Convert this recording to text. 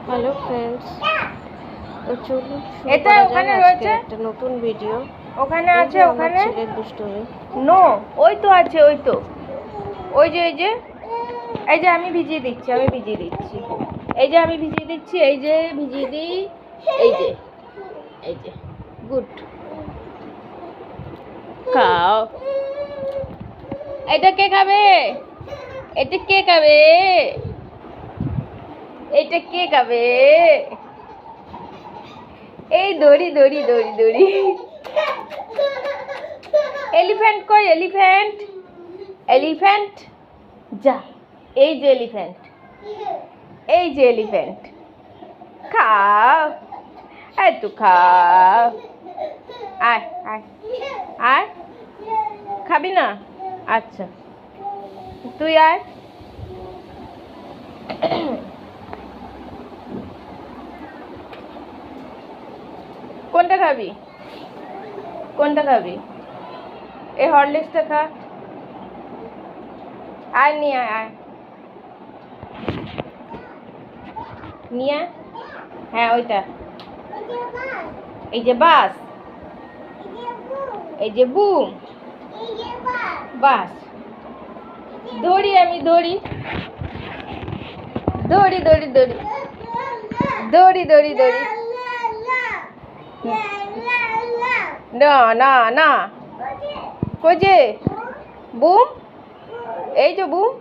Hello friends, তো চলুন এটা ওখানে রয়েছে একটা নতুন ভিডিও। ওখানে আছে ওখানে ছেলের দুষ্টুমি। নো, ওই তো আছে, ওই তো, ওই যে এই যে আমি ভিজিয়ে দিচ্ছি এই যে আমি ভিজিয়ে দিচ্ছি, এই যে ভিজিয়ে দিই, এই যে গুড, খাও। এটা কে খাবে? এটা কে খাবে? এটা কে খাবে? এই দড়ি দড়ি দড়ি দড়ি। এলিফ্যান্ট কই? এলিফ্যান্ট, এলিফ্যান্ট যা, এই যে এলিফ্যান্ট, এই যে এলিফ্যান্ট, খাও, এই তো খাও, আয় আয় আয়, খাবি না? আচ্ছা তুই আয়। কোনটা খাবি? কোনটা খাবি? এই হরলিক্সটা খা। আয় নিয়ে আয়, আয় নিয়ে আয়। হ্যাঁ ওইটা, এই যে বাস, এই যে বুম, বাস, দড়ি, আমি দড়ি দড়ি দড়ি দড়ি দড়ি দড়ি দড়ি, না না না, কই যে বুম, এই যে বুম।